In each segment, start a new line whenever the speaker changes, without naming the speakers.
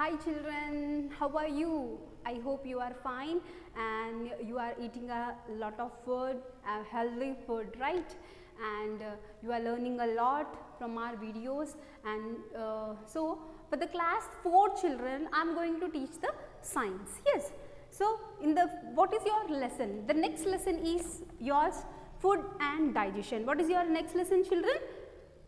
Hi children, how are you? I hope you are fine and you are eating a lot of food, healthy food, right? And you are learning a lot from our videos, and so for the class 4 children, I am going to teach the science. Yes. So what is your lesson? The next lesson is yours, food and digestion. What is your next lesson, children?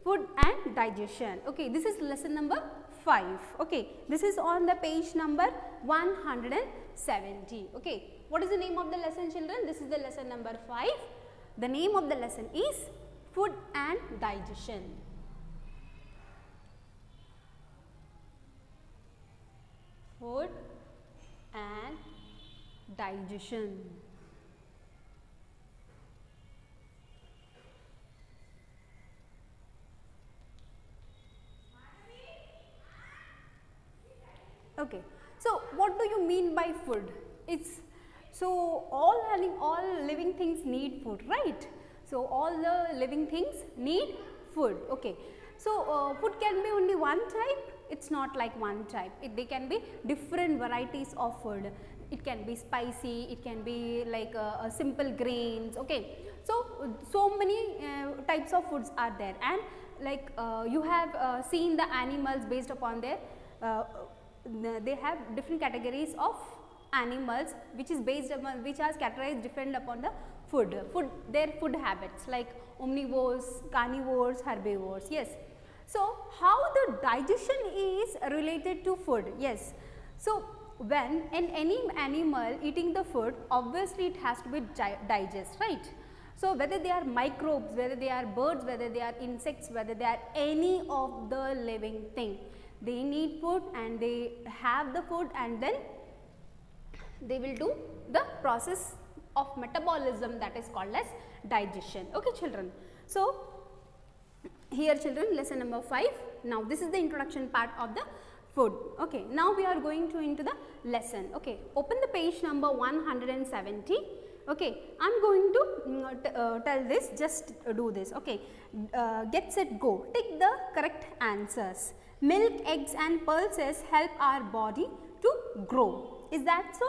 Food and digestion. Okay, this is lesson number 5. Okay, this is on the page number 170. Okay, what is the name of the lesson, children? This is the lesson number 5. The name of the lesson is food and digestion. Food and digestion. Okay, so what do you mean by food? It's so all living things need food, right? So all the living things need food. Okay, so food can be only one type. It's not like one type. They can be different varieties of food. It can be spicy. It can be like simple grains. Okay, so many types of foods are there, and like you have seen the animals based upon their they have different categories of animals which is based upon, which are categorized different upon the their food habits, like omnivores, carnivores, herbivores. Yes. So how the digestion is related to food? Yes. So when in any animal eating the food, obviously it has to be digest, right? So whether they are microbes, whether they are birds, whether they are insects, whether they are any of the living thing, they need food and they have the food, and then they will do the process of metabolism, that is called as digestion. Okay, children. So here children, lesson number 5. Now this is the introduction part of the food. Okay, now we are going to into the lesson. Okay, open the page number 170. Okay, I am going to tell this, just do this. Okay, get set go, take the correct answers. Milk, eggs and pulses help our body to grow. Is that so?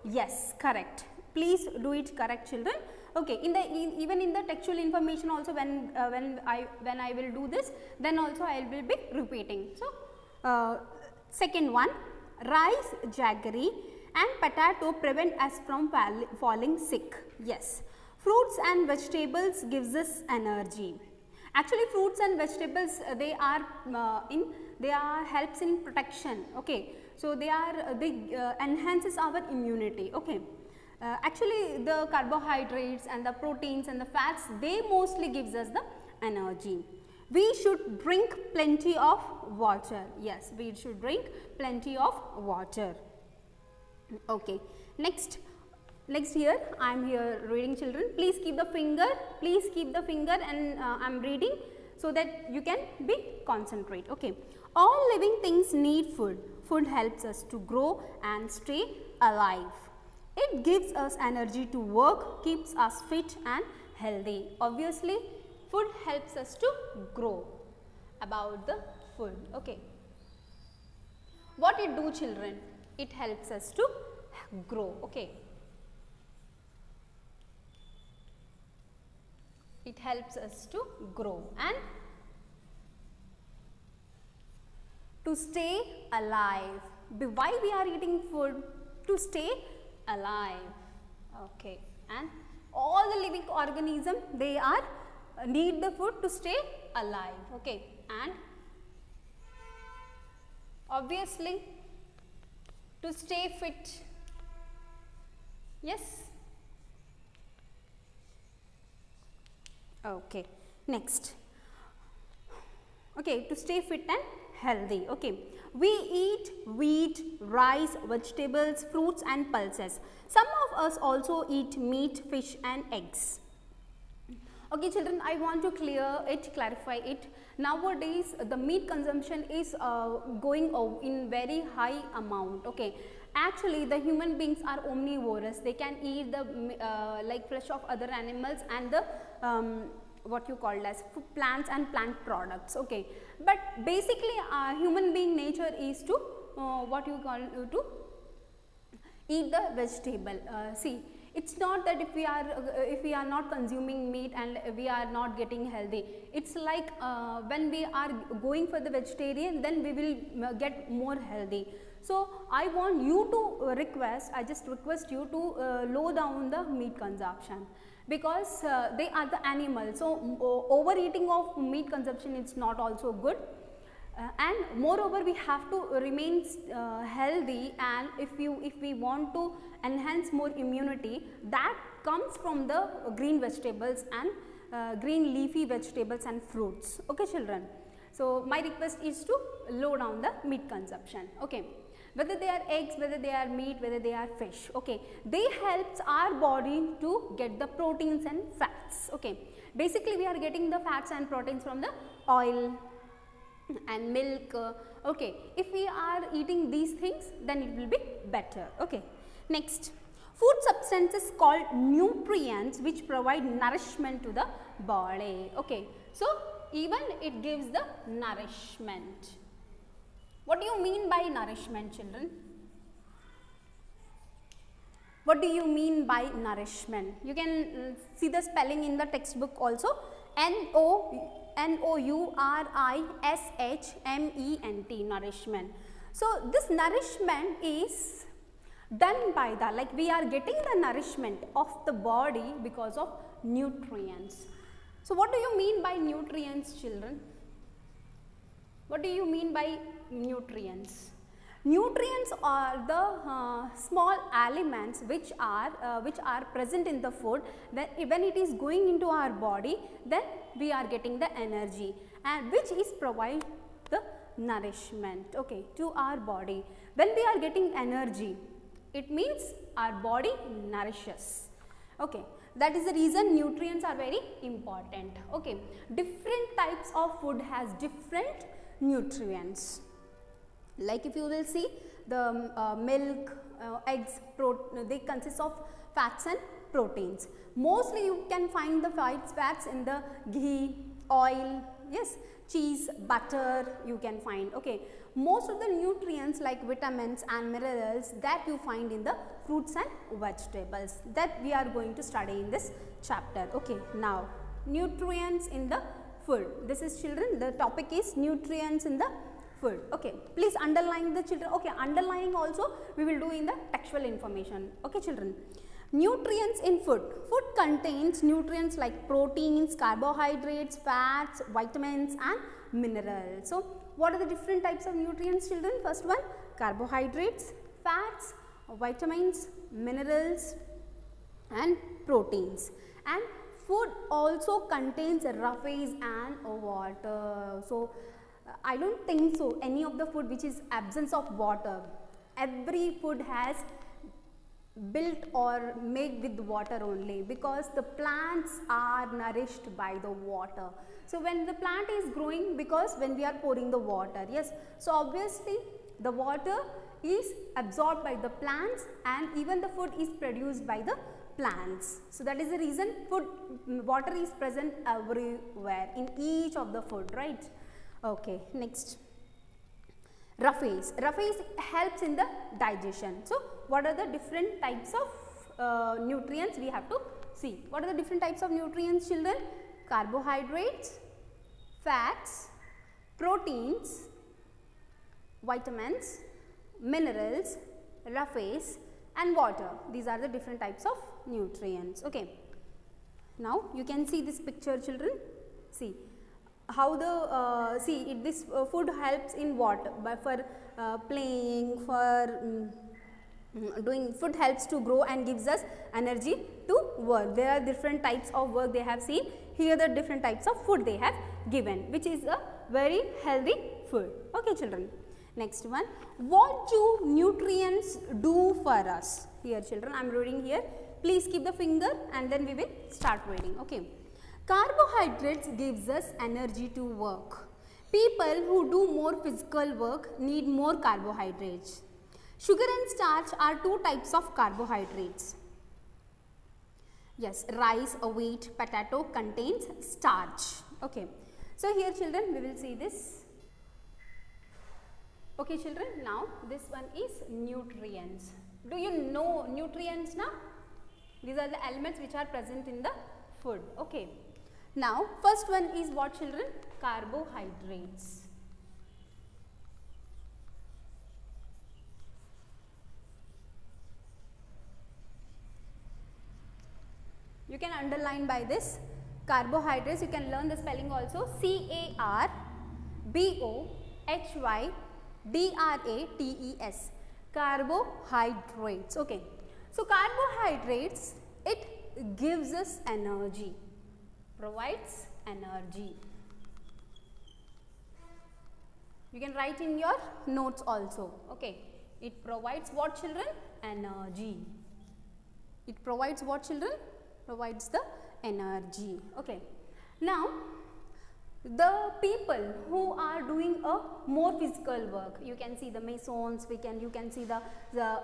Yes, correct. Please do it correct, children. Okay, even in the textual information also, when I will do this, then also I will be repeating. So second one, rice, jaggery and potato prevent us from falling sick. Yes. Fruits and vegetables gives us energy. Actually, fruits and vegetables they are helps in protection. Okay, so they enhances our immunity. Okay, actually the carbohydrates and the proteins and the fats, they mostly gives us the energy. We should drink plenty of water. Yes, we should drink plenty of water. Okay, next here I am here reading, children. Please keep the finger. Please keep the finger, and I am reading so that you can be concentrate. Okay, all living things need food. Food helps us to grow and stay alive. It gives us energy to work, keeps us fit and healthy. Obviously, food helps us to grow. About the food. Okay, what it do, children? It helps us to grow. Okay, it helps us to grow and to stay alive. Why we are eating food? To stay alive. Okay, and all the living organism, they are need the food to stay alive. Okay, and obviously to stay fit. Yes. Okay, next. Okay, to stay fit and healthy. Okay, we eat wheat, rice, vegetables, fruits and pulses. Some of us also eat meat, fish and eggs. Okay, children, I want to clarify it. Nowadays, the meat consumption is going in very high amount. Okay, actually, the human beings are omnivorous. They can eat the like flesh of other animals and the what you called as plants and plant products. Okay, but basically human being nature is to what you call to eat the vegetable. See, it's not that if we are not consuming meat and we are not getting healthy. It's like when we are going for the vegetarian, then we will get more healthy. So I want you to I just request you to low down the meat consumption, because they are the animals. So overeating of meat consumption is not also good. And moreover, we have to remain healthy, and if we want to enhance more immunity, that comes from the green vegetables and green leafy vegetables and fruits. Okay, children. So my request is to low down the meat consumption. Okay, whether they are eggs, whether they are meat, whether they are fish. Okay, they helps our body to get the proteins and fats. Okay, basically we are getting the fats and proteins from the oil and milk. Okay, if we are eating these things, then it will be better. Okay, next, food substances called nutrients which provide nourishment to the body. Okay, so even it gives the nourishment. What do you mean by nourishment, children? What do you mean by nourishment? You can see the spelling in the textbook also. Nourishment, nourishment. So this nourishment is done by the, like we are getting the nourishment of the body because of nutrients. So what do you mean by nutrients, children? What do you mean by nutrients? Nutrients are the small elements which are present in the food. Then when it is going into our body, then we are getting the energy, and which is provide the nourishment, okay, to our body. When we are getting energy, it means our body nourishes. Okay, that is the reason nutrients are very important. Okay, different types of food has different nutrients. Like if you will see the milk, eggs, they consist of fats and proteins. Mostly you can find the fats in the ghee, oil, yes, cheese, butter you can find. Okay, most of the nutrients like vitamins and minerals that you find in the fruits and vegetables, that we are going to study in this chapter. Okay, now nutrients in the food. This is, children, the topic is nutrients in the food. Okay, please underline the, children. Okay, underlining also we will do in the textual information. Okay, children. Nutrients in food. Food contains nutrients like proteins, carbohydrates, fats, vitamins and minerals. So what are the different types of nutrients, children? First one, carbohydrates, fats, vitamins, minerals and proteins. And food also contains roughage and water. So I don't think so any of the food which is absence of water. Every food has built or made with water only, because the plants are nourished by the water. So when the plant is growing, because when we are pouring the water, yes, so obviously the water is absorbed by the plants, and even the food is produced by the plants. So that is the reason water is present everywhere in each of the food, right? Okay, next, roughage. Roughage helps in the digestion. So what are the different types of nutrients we have to see? What are the different types of nutrients, children? Carbohydrates, fats, proteins, vitamins, minerals, roughage and water. These are the different types of nutrients. Okay, now you can see this picture, children. See how the this food helps in what? For playing, for doing. Food helps to grow and gives us energy to work. There are different types of work they have seen. Here the different types of food they have given, which is a very healthy food. Okay, children. Next one, what do nutrients do for us? Here, children, I am reading here. Please keep the finger and then we will start reading. Okay. Carbohydrates gives us energy to work. People who do more physical work need more carbohydrates. Sugar and starch are two types of carbohydrates. Yes, rice, wheat, potato contains starch. Okay. So here, children, we will see this. Okay children, now this one is nutrients. Do you know nutrients now? These are the elements which are present in the food. Okay. Now first one is what children? Carbohydrates. You can underline by this. Carbohydrates, you can learn the spelling also. C-A-R-B-O-H-Y-D-R-A-T-E-S. Carbohydrates. Okay. So carbohydrates, it gives us energy, provides energy. You can write in your notes also. Okay. It provides what children? Energy. It provides what children? Provides the energy. Okay. Now the people who are doing a more physical work, you can see the masons, you can see the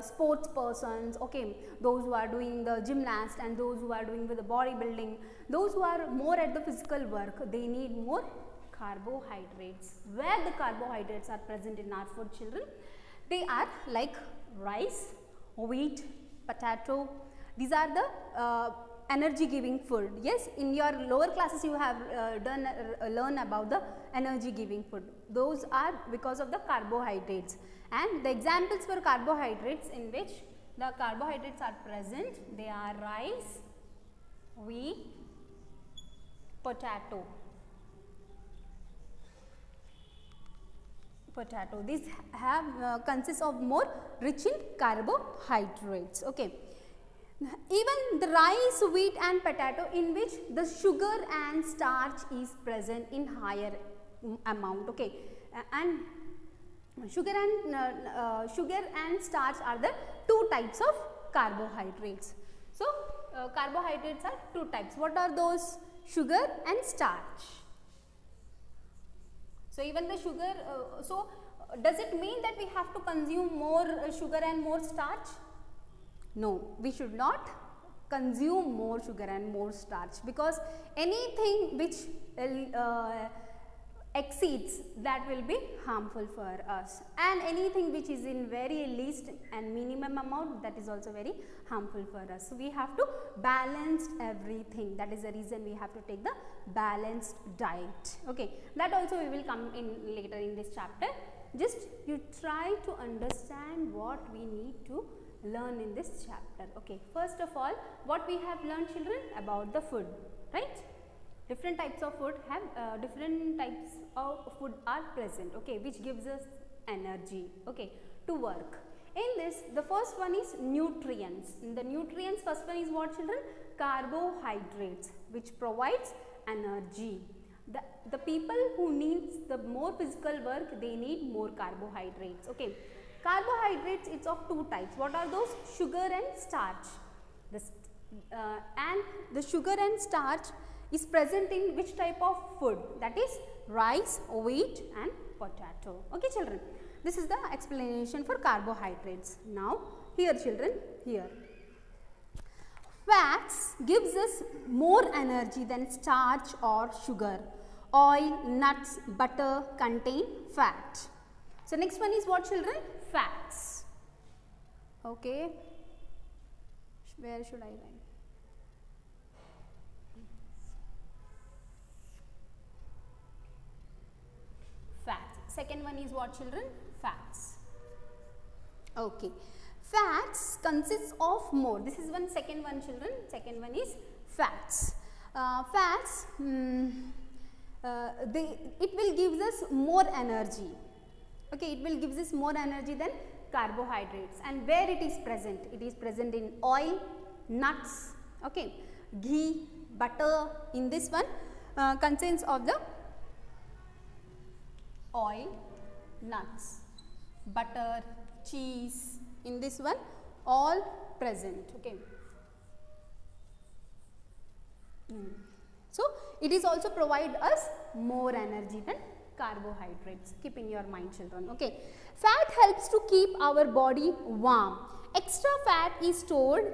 sports persons, okay, those who are doing the gymnast and those who are doing with the bodybuilding, those who are more at the physical work, they need more carbohydrates. Where the carbohydrates are present in our food children? They are like rice, wheat, potato. These are the energy giving food. Yes, in your lower classes you have learn about the energy giving food. Those are because of the carbohydrates, and the examples for carbohydrates in which the carbohydrates are present, they are rice, wheat, potato. These have consists of more rich in carbohydrates. Okay. Even the rice, wheat and potato, in which the sugar and starch is present in higher amount. Okay. And sugar and starch are the two types of carbohydrates. So carbohydrates are two types. What are those? Sugar and starch. So even the sugar, does it mean that we have to consume more sugar and more starch? No, we should not consume more sugar and more starch, because anything which exceeds, that will be harmful for us, and anything which is in very least and minimum amount, that is also very harmful for us. So we have to balance everything. That is the reason we have to take the balanced diet. Okay, that also we will come in later in this chapter. Just you try to understand what we need to learn in this chapter. Okay, first of all, what we have learned children about the food, right? Different types of food have different types of food are present, okay, which gives us energy, okay, to work. In this, the first one is nutrients. In the nutrients, first one is what children? Carbohydrates, which provides energy. The people who needs the more physical work, they need more carbohydrates. Okay, carbohydrates, it's of two types. What are those? Sugar and starch. And the sugar and starch is present in which type of food? That is rice, wheat and potato. Okay children, this is the explanation for carbohydrates. Now here children, here fats gives us more energy than starch or sugar. Oil, nuts, butter contain fat. So next one is what children? Fats. Okay, where should I write? Fats. Second one is what children? Fats. Okay, fats consists of more. This is one second one children. Second one is fats. Fats, it will give us more energy. Okay, it will give us more energy than carbohydrates. And where it is present? It is present in oil, nuts, okay, ghee, butter. In this one contains of the oil, nuts, butter, cheese. In this one all present. Okay. So it is also provide us more energy than carbohydrates. Keep in your mind children. Okay. Fat helps to keep our body warm. Extra fat is stored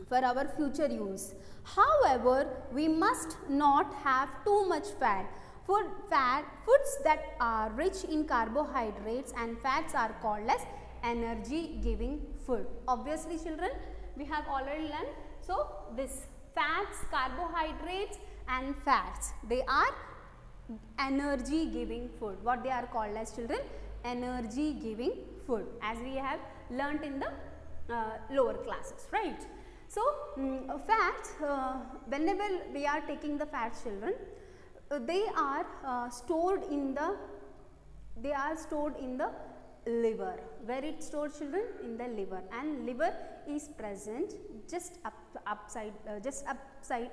for our future use. However, we must not have too much fat. Foods that are rich in carbohydrates and fats are called as energy giving food. Obviously children, we have already learned. So this fats, carbohydrates and fats, they are energy giving food. What they are called as children? Energy giving food, as we have learnt in the lower classes, right? So fats, whenever we are taking the fats children, they are stored in the liver. Where it's stored children? In the liver, and liver is present just upside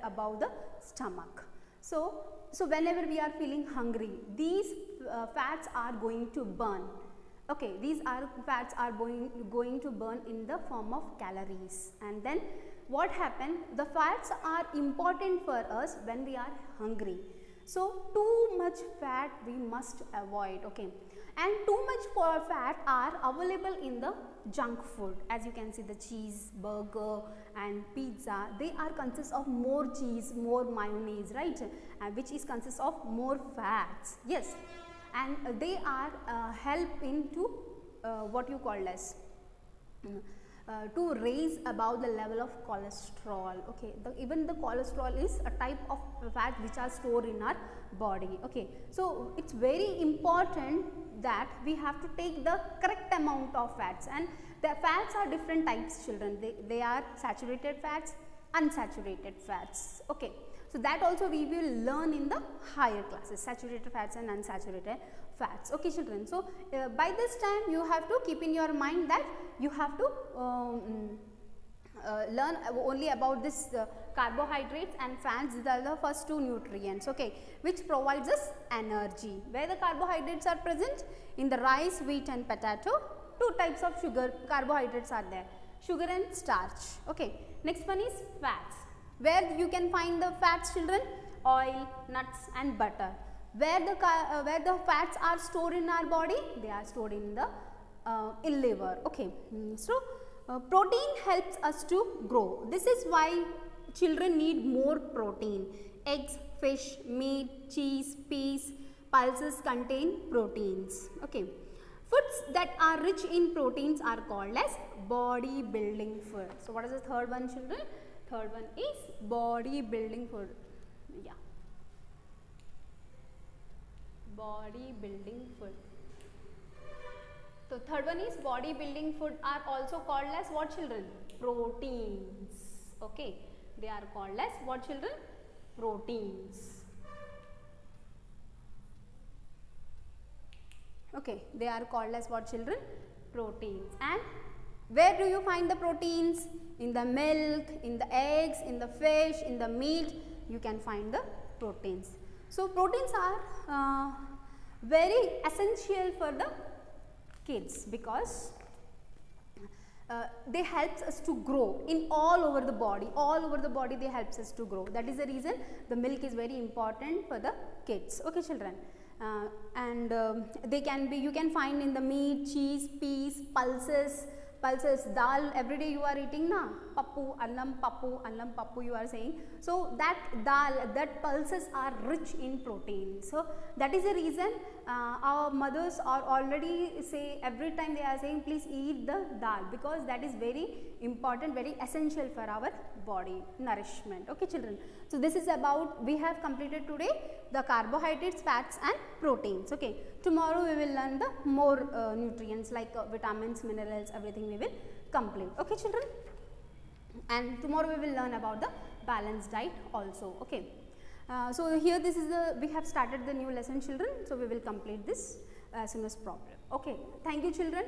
above the stomach. So whenever we are feeling hungry, these fats are going to burn. Okay, fats are going to burn in the form of calories, and then what happened? The fats are important for us when we are hungry. So too much fat we must avoid. Okay, and too much fat are available in the junk food. As you can see, the cheese, burger and pizza, they are consist of more cheese, more mayonnaise, right? Which is consist of more fats. Yes, and they are helping to what you call as to raise above the level of cholesterol. Okay, even the cholesterol is a type of fat which are stored in our body. Okay, so it's very important that we have to take the correct amount of fats, and the fats are different types children. They are saturated fats, unsaturated fats. Okay, so that also we will learn in the higher classes, saturated fats and unsaturated fats. Okay children, so by this time you have to keep in your mind that you have to learn only about this carbohydrates and fats. These are the first two nutrients, okay, which provides us energy. Where the carbohydrates are present? In the rice, wheat and potato. Two types of carbohydrates are there, sugar and starch. Okay, next one is fats. Where you can find the fats children? Oil, nuts and butter. Where the fats are stored in our body? They are stored in the liver. Okay, so protein helps us to grow. This is why children need more protein. Eggs, fish, meat, cheese, peas, pulses contain proteins. Okay, foods that are rich in proteins are called as body building food. So what is the third one children? Third one is body building food. Yeah, body building food. So third one is body building food are also called as what children? Proteins. Okay, they are called as what children? Proteins. Okay, they are called as what children? Proteins. And where do you find the proteins? In the milk, in the eggs, in the fish, in the meat, you can find the proteins. So proteins are very essential for the kids because they helps us to grow in all over the body. All over the body they helps us to grow. That is the reason the milk is very important for the kids. Okay children, they can be, you can find in the meat, cheese, peas, pulses, dal. Every day you are eating na, pappu, pappu you are saying. So that dal, that pulses are rich in protein. So that is the reason our mothers are already say, every time they are saying please eat the dal, because that is very important, very essential for our body nourishment. Okay children, so this is about, we have completed today the carbohydrates, fats and proteins. Okay, tomorrow we will learn the more nutrients like vitamins, minerals, everything we will complete. Okay children, and tomorrow we will learn about the balanced diet also. Okay, so here this is the, we have started the new lesson children, so we will complete this as soon as possible. Okay, thank you children.